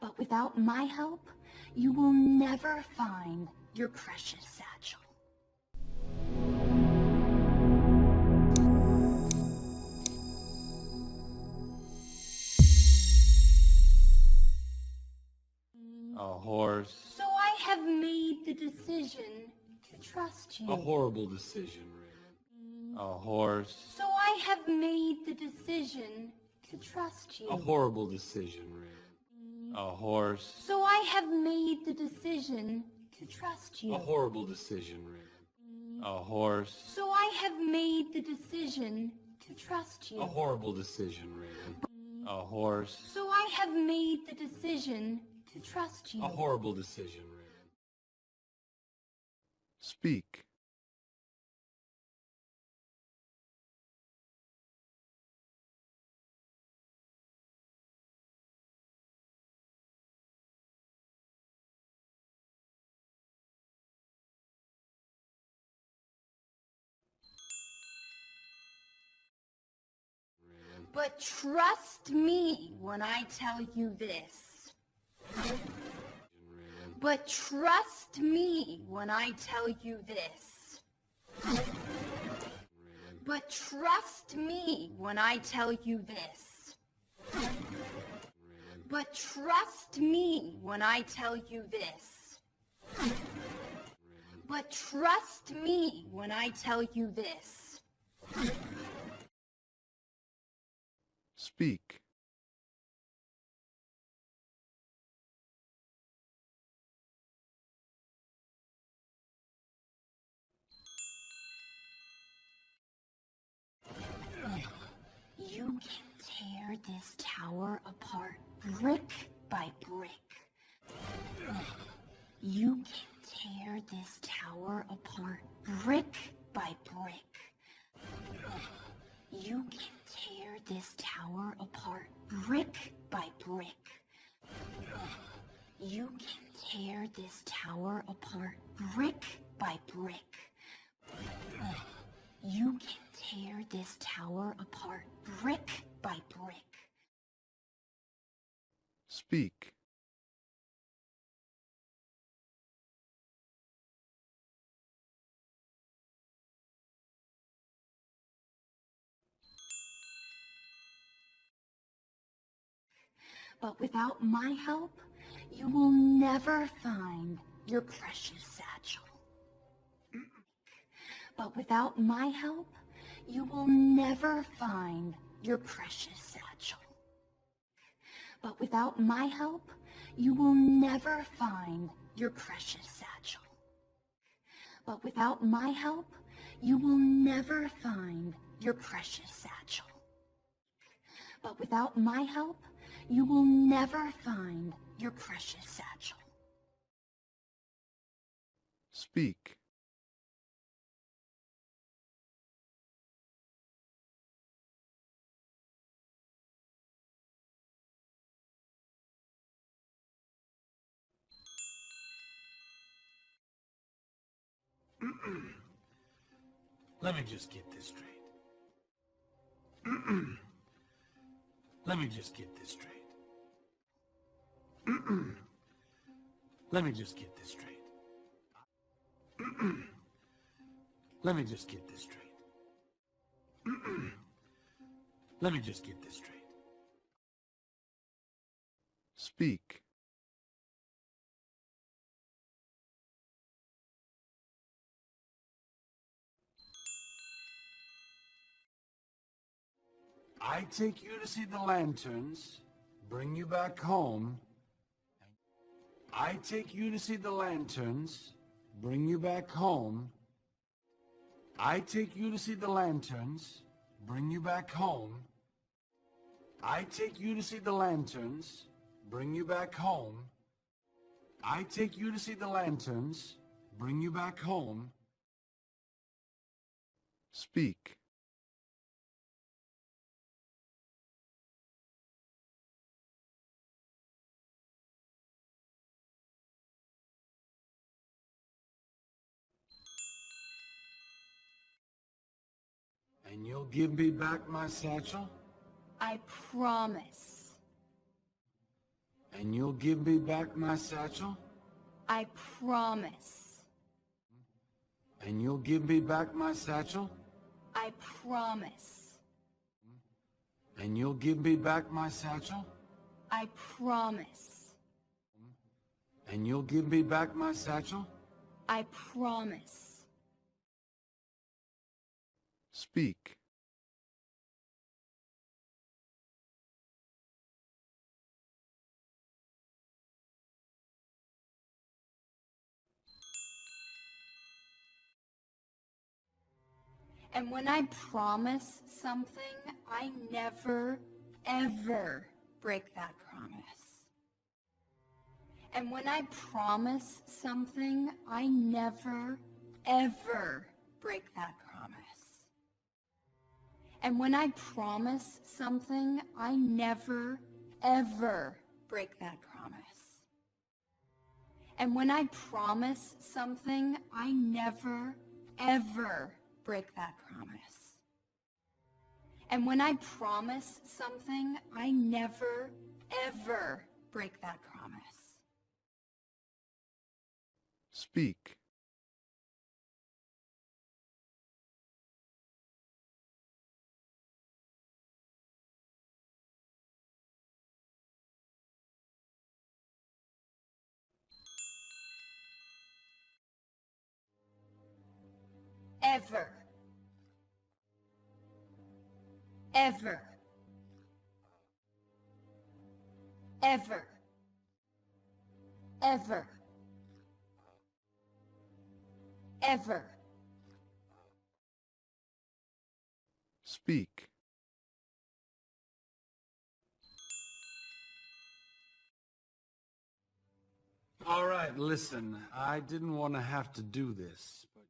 But without my help, you will never find your precious satchel. A horse. So I have made the decision to trust you. A horrible decision, really. A horse. So I have made the decision to trust you. A horrible decision, really. A horse. So I have made the decision to trust you. A horrible decision, really. A horse. So I have made the decision to trust you. A horrible decision, really. A horse. So I have made the decision to trust you. A horrible decision, really. Speak. But trust me when I tell you this. But trust me when I tell you this. But trust me when I tell you this. But trust me when I tell you this. But trust me when I tell you this. Speak. You can tear this tower apart brick by brick. You can tear this tower apart brick by brick. You can tear this tower apart brick by brick. You can tear this tower apart brick by brick. You can tear this tower apart brick by brick. Speak. But without my help, you will never find your precious satchel. But without my help, you will never find your precious satchel. But without my help, you will never find your precious satchel. But without my help, you will never find your precious satchel. But without my help, you will never find your precious satchel. Speak. Let me just get this straight. Let me just get this straight. Let me just get this straight. Let me just get this straight. Let me just get this straight. Speak. I take you to see the lanterns, bring you back home. I take you to see the lanterns, bring you back home. I take you to see the lanterns, bring you back home. I take you to see the lanterns, bring you back home. I take you to see the lanterns, bring you back home. Speak. And you'll give me back my satchel? I promise. And you'll give me back my satchel? I promise. And you'll give me back my satchel? I promise. And you'll give me back my satchel? I promise. And you'll give me back my satchel? I promise. Speak. And when I promise something, I never, ever break that promise. And when I promise something, I never, ever break that promise. And when I promise something, I never, ever break that promise. And when I promise something, I never, ever break that promise. And when I promise something, I never, ever break that promise. Speak. Ever. Ever. Ever. Ever. Ever. Speak. All right, listen, I didn't want to have to do this, but...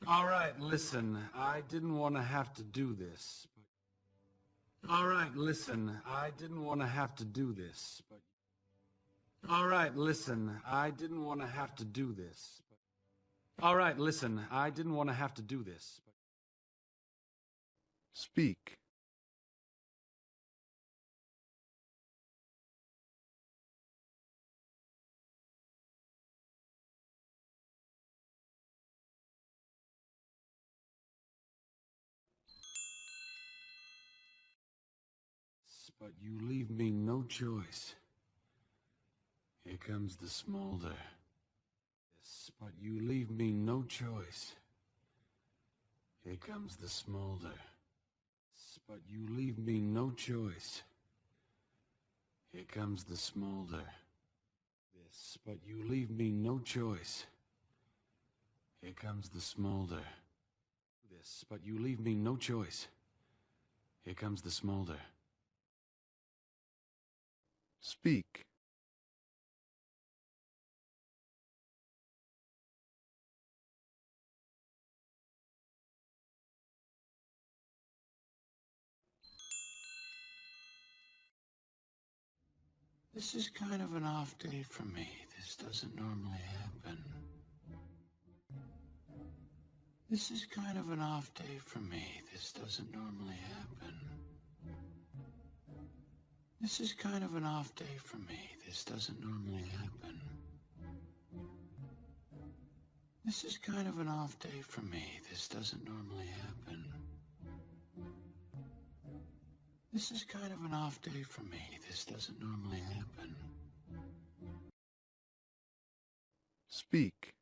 All right, listen, I didn't want to have to do this, but... All right, listen, I didn't want to have to do this, but... All right, listen, I didn't want to have to do this, but... All right, listen, I didn't want to have to do this, but... Speak. But you leave me no choice. Here comes the smolder. Yes, but you leave me no choice. Here comes the smolder. Yes, but you leave me no choice. Here comes the smolder. This, but you leave me no choice. Here comes the smolder. This, but you leave me no choice. Here comes the smolder. Speak. This is kind of an off day for me. This doesn't normally happen. This is kind of an off day for me. This doesn't normally happen. This is kind of an off day for me. This doesn't normally happen. This is kind of an off day for me. This doesn't normally happen. This is kind of an off day for me. This doesn't normally happen. Speak.